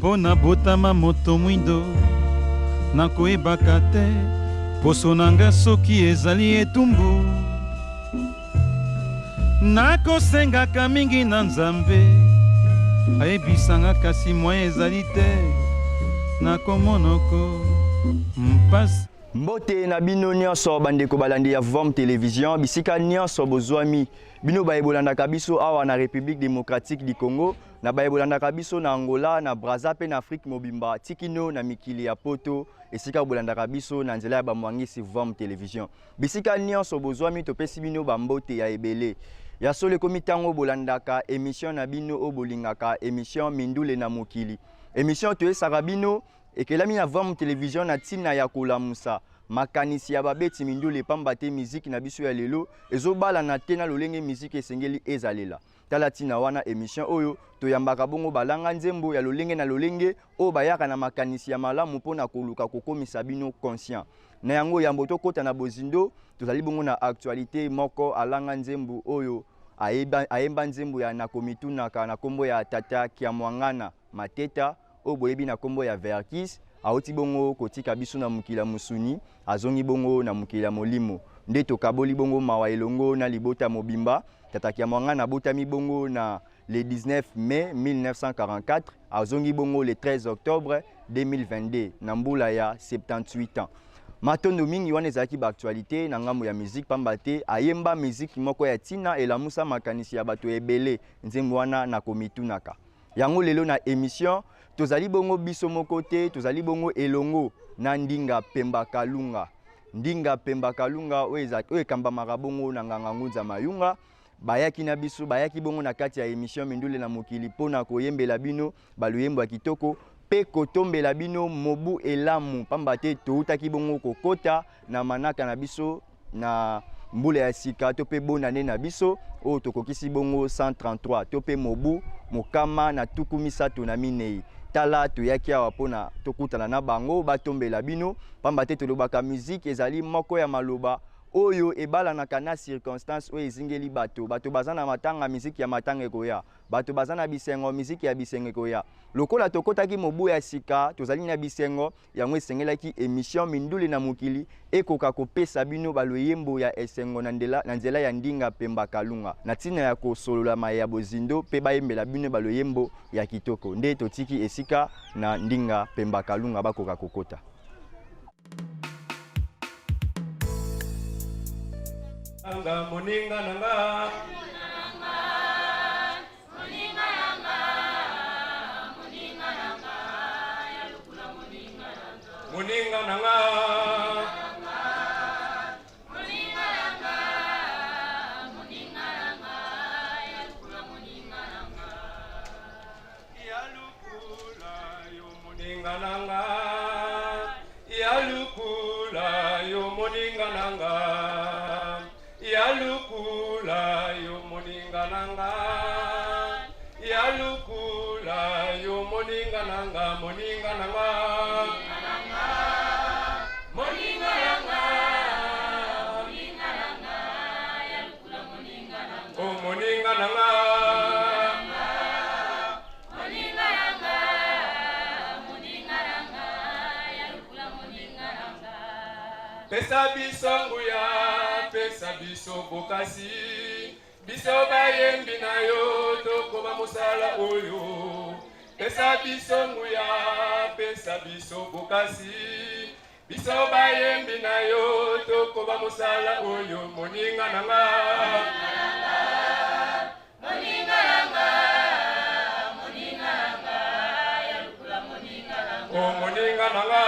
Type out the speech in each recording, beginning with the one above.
Pona botama moto mwindo nakoyebaka te poso nanga soki ezali etumbu nakosengaka mingi na Nzambe ayebisanga kasi mwa ezali te nakomonoko mpasi. Mbote na bino nyonso bandeko balandi ya Vom Television bisika nyonso bozwami bino bayebolanda biso awa na République démocratique du Congo na bayebolanda biso na Angola na Brazzaville na Afrique mobimba tikino na mikili ya poto esika bolanda biso na nzela ya bamwangisi Vom Television bisika nyonso bozwami topesi bino bambote ya ebele ya sole komitango bolandaka émission na bino o bolingaka émission mindule na mokili émission toyesaka bino ekelami na Vom Television na tina ya kolamusa makanisi ya babeti mindule pamba te musique na biso ya lelo ezobala na tena lolenge musique esengeli ezalela tala tina wana émission oyo toyambaka bongo balanga nzembo ya lolenge na lolenge o bayaka na makanisi ya malamu mpona koluka kokomisa bino conscient na yango yambo tokota na bozindo tozali bongo na actualité moko alanga nzembo oyo ayemba nzembo ya nakomitunaka na kombo ya tata Kiamwangana Mateta o boyebi na kombo ya Verkis auti bongo kotika biso na mukila musuni azongi bongo na mukila molimo nde tokaboli bongo mawa elongo na libota mobimba tata Kiamwangana botami bongo na le 19 mai 1944 azongi bongo le 13 octobre 2022 na mbula ya 78 ans. Matondo mingi wana ezalaki ba actualité na ngambo ya musique pamba te ayemba musique moko ya tina elamusa makanisi ya bato ebele nzembo wana na komitunaka yango lelo na émission tozali bongo biso moko te tozali bongo elongo na Ndinga Pemba Kalunga. Ndinga Pemba Kalunga oyo ekambamaka bongo na nganga Ngunza Mayunga bayaki na biso bayaki bongo na kati ya émission mindule na mokili pona koyembela bino baluyembo ya kitoko pe kotombela bino mobu elamu pamba te toutaki bongo kokota na manaka na biso na mbula ya sika to pe bonane na biso o tokokisi bongo 133 to pe mobu mokama na tuku misato na minei tala toyaki awa pona tokutana na bango batombela bino pamba te tolobaka musique ezali moko ya maloba oyo ebalanaka na circonstance oyo ezingeli bato bazana matanga musique ya matanga ekoya bato bazana bisengo musique ya bisengo ekoya lokola tokotaki mobu ya sika tozali na bisengo yango esengelaki émission mindule na mokili ekoka kopesa bino baloyembo ya esengo na nzela ya Ndinga Pemba Kalunga na tina ya kosolola maya ya bozindo pe bayembela bino baloyembo ya kitoko nde totiki esika na Ndinga Pemba Kalunga bakoka kokota. Anga moninga nanga moninga nanga pesa biso nguya pesa biso bokasi biso bayembi na yo tokoba mosala oyo pesa biso nguya pesa biso bokasi biso bayembi na yo tokoba mosala oyo moninga nanga moninga nanga moninga nanga ya lukula moninga nanga o moninga nanga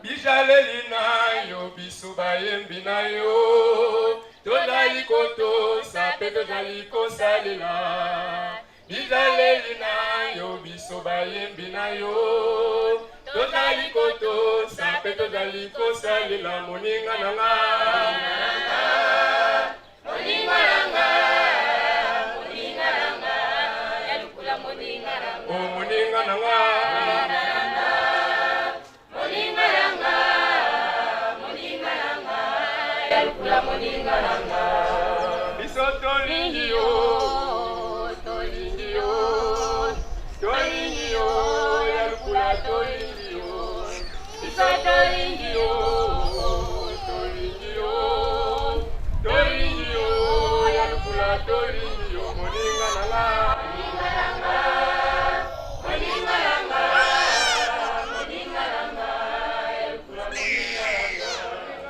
Bijaleli na yo biso bayembi na yo tozali kotosa pe tozali kosalela Bijaleli na yo biso bayembi na yo tozali kotosa pe tozali kosalela moninga nanga moninga nanga moninga nanga ya lukula moninga nanga o moninga nanga yalukula moninga nanga biso tolingi yo tolingi yo tolingi yo yalukula tolingi yo biso tolingi yo tolingi yo tolingi yo yalukula tolingi yo moninga nanga moninga nanga moninga nanga yalukula moninga nanga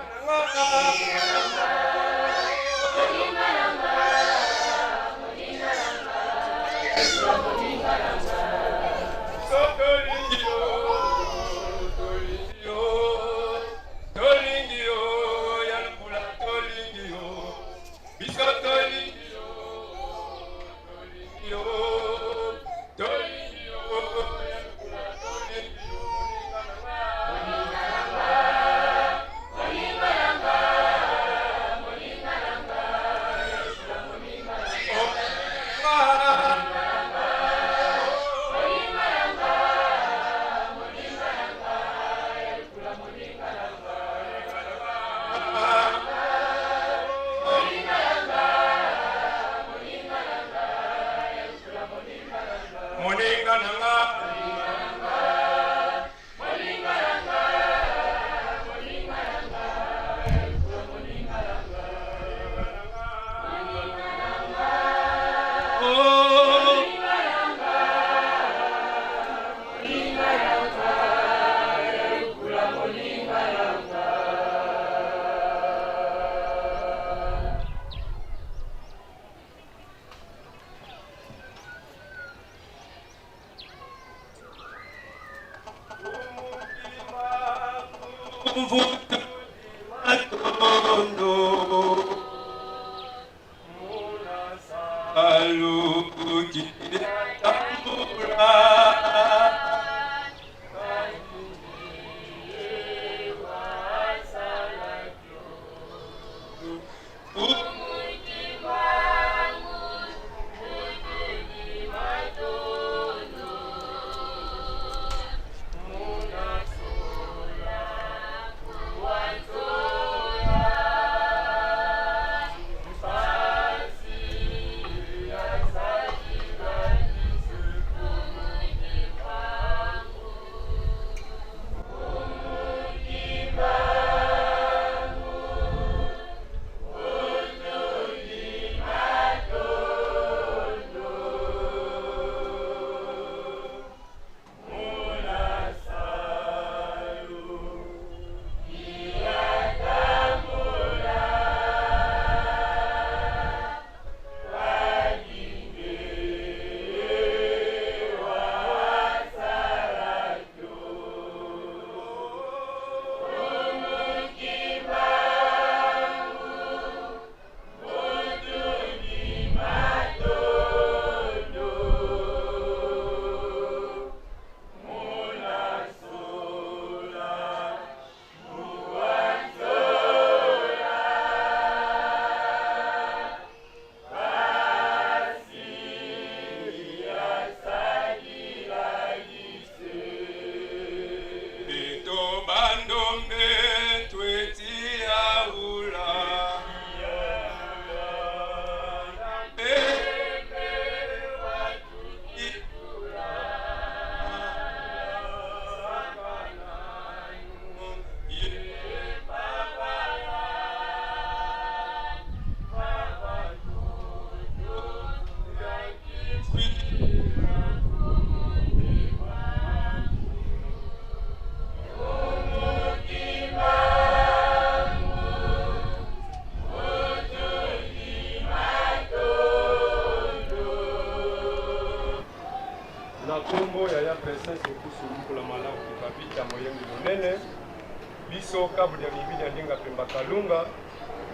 biso kabuli ya mibili ya ndinga pemba kalunga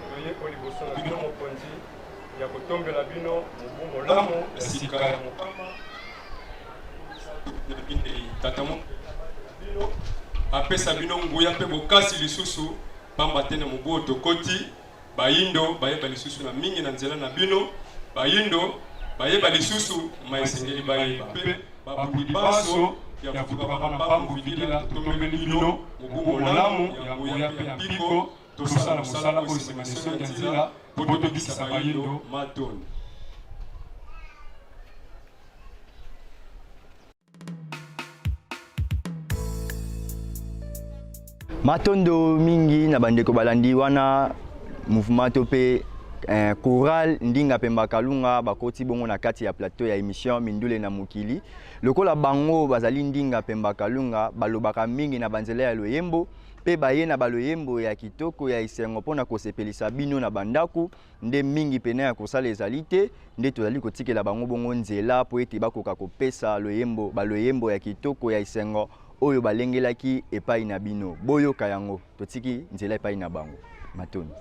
toyeko liboso na bino mokonzi ya kotombela bino mobu molamu ya sika ya mokama tatamo bino apesa bino nguya mpe bokasi lisusu pamba te na mobu tokoti bayindo bayeba lisusu na mingi na nzela na bino bayindo bayeba lisusu maesengeli bayeba mpe babudi baso ya fuka pambu vidila tombeli bino mobu molamu ya nguya mpe ya piko tosala mosala oyo nsima soki ya nzela mpo tobikisa bayindo matoni. Matondo mingi na bandeko balandi wana mouvement to pe choral ndinga pemba kalunga bakoti bongo na kati ya plateau ya émission Mindule na Mokili. Lokola bango bazali ndinga pemba kalunga balobaka mingi na banzela ya loyembo pe baye na baloyembo ya kitoko ya isengo pona kosepelisa bino na bandaku nde mingi pena ya kosala ezali te nde tozali kotikela bango bongo nzela po ete bakoka kopesa loyembo baloyembo ya kitoko ya isengo oyo balengelaki epai na bino. Boyoka yango totiki nzela epai na bango. Matoni.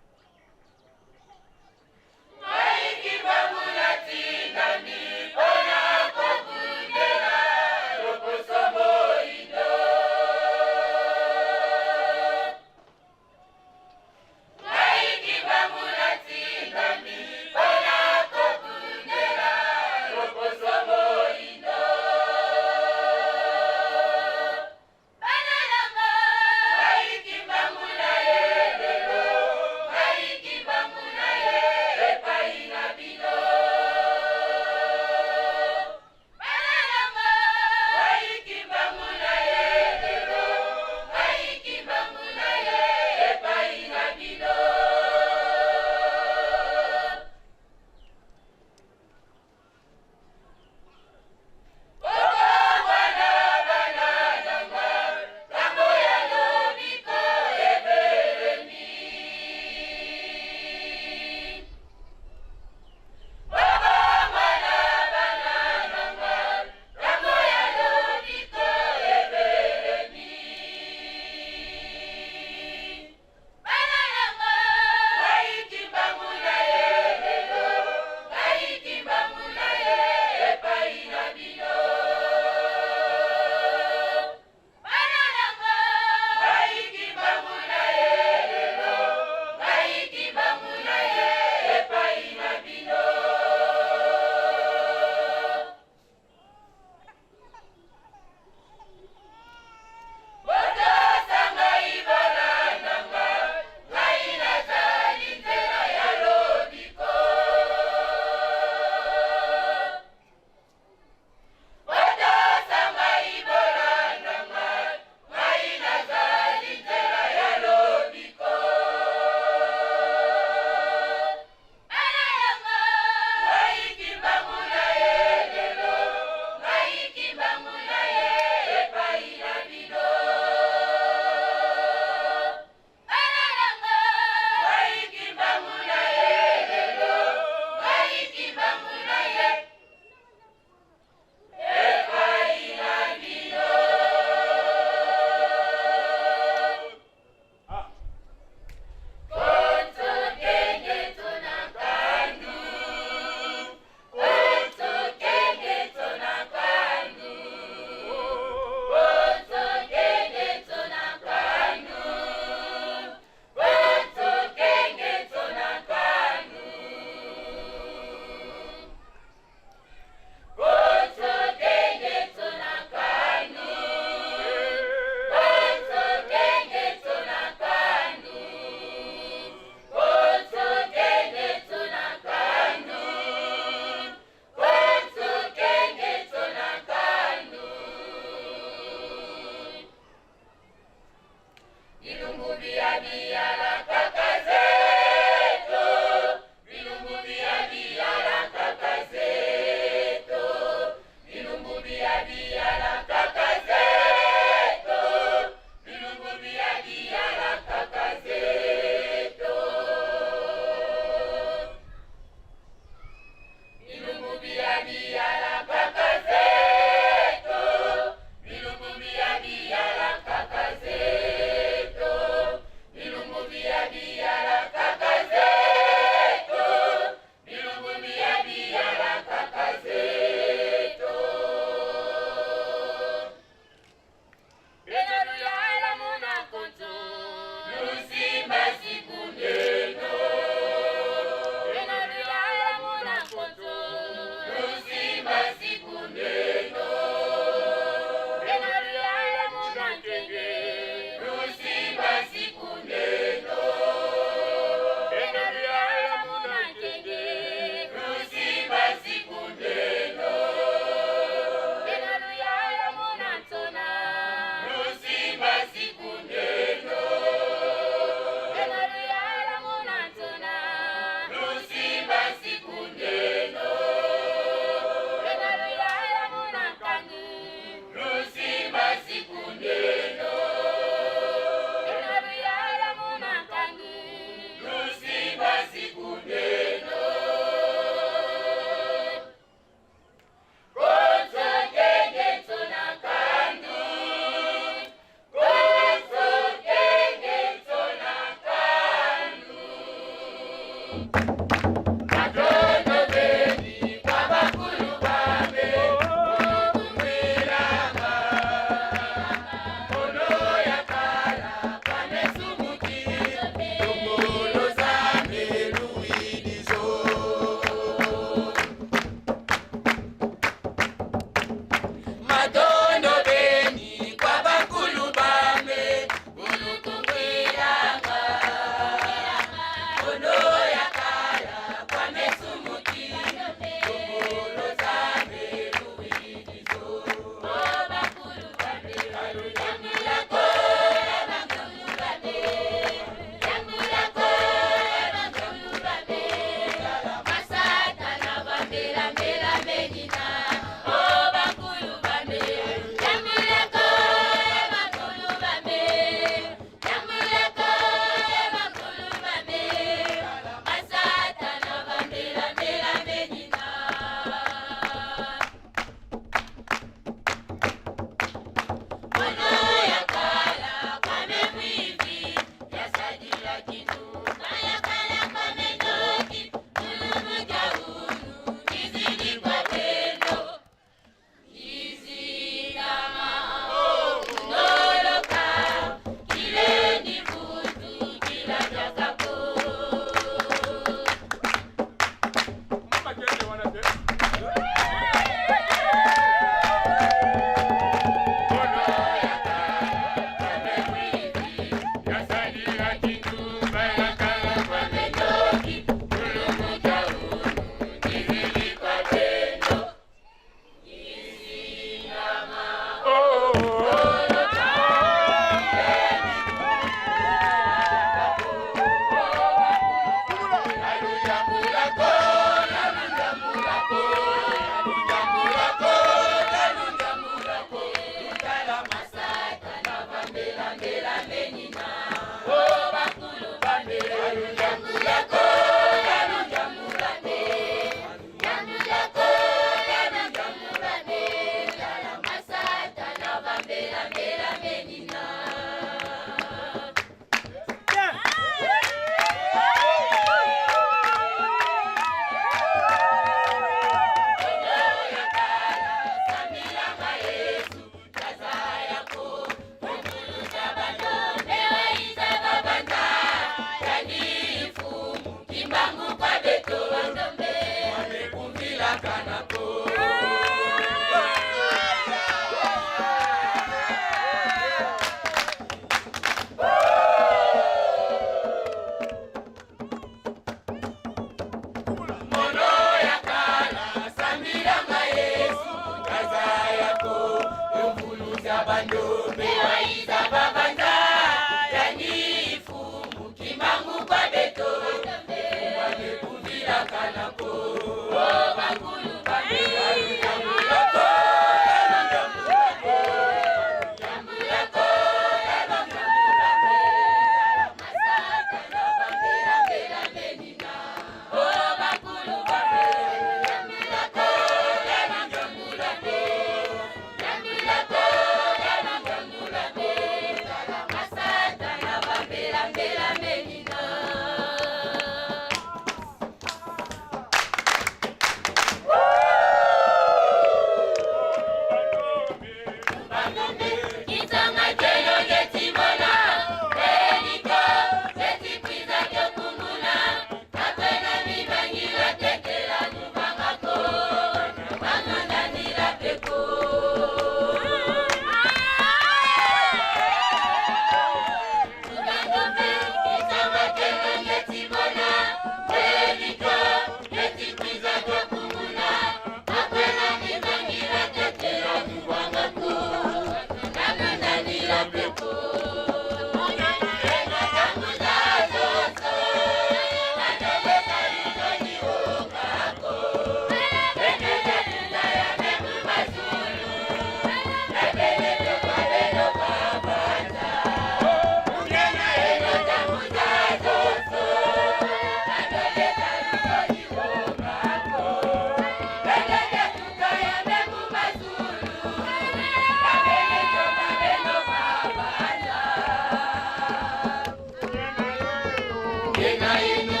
Ena eno,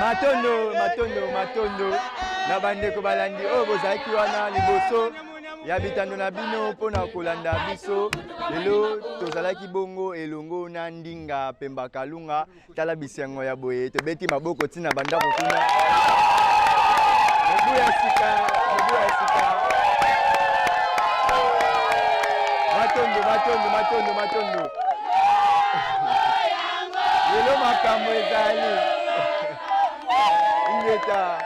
matondo na bandeko balandi oyo bozalaki wana liboso ya bitando na bino mpona kolanda biso lelo tozalaki bongo elongo na Ndinga Pemba Kalunga. Tala bisengo ya boye tobeti maboko ntina bandako kuna mobu ya sika matondo lelo makambo ezali ingeta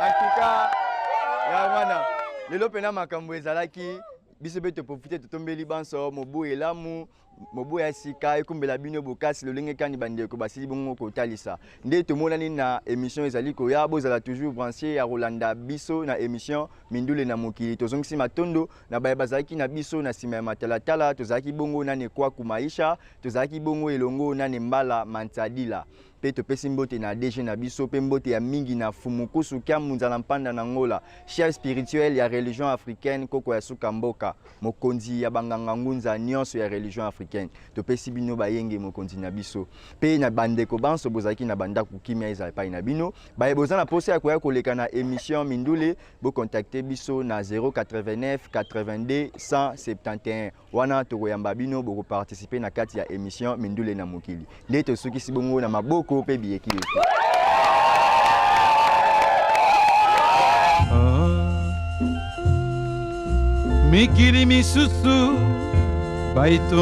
antuka ya wana lelo pena makambo ezalaki biso mpe toprofite totombeli banso mobu elamu mobu ya sika ekumbela bino bokasi lolenge kani bandeko basili bongo kotalisa nde tomonani na émission ezali koya bozala toujours branché ya kolanda biso na émission mindule na mokili tozongisi matondo na baye bazalaki na biso na nsima ya matalatala tozalaki bongo nane kwaku maisha tozalaki bongo elongo nane mbala mantadila pe topesi mbote na DG na biso pe mbote ya mingi na fumukusu kya munzala mpanda na ngola chef spirituel ya religion africaine koko ya suka mboka mokonzi ya banganga ngunza nyonso ya religion africaine topesi bino bayenge mokonzi na biso pe na bandeko banso bozalaki na bandako kimia ezala pai na bino baye boza na posa ya koya koleka na émission mindule bo contacter biso na 089 82 171 wana tokoyamba bino boko participer na kati ya émission mindule na mokili nde tosukisi bongo na maboko pe biyeki mikili misusu baito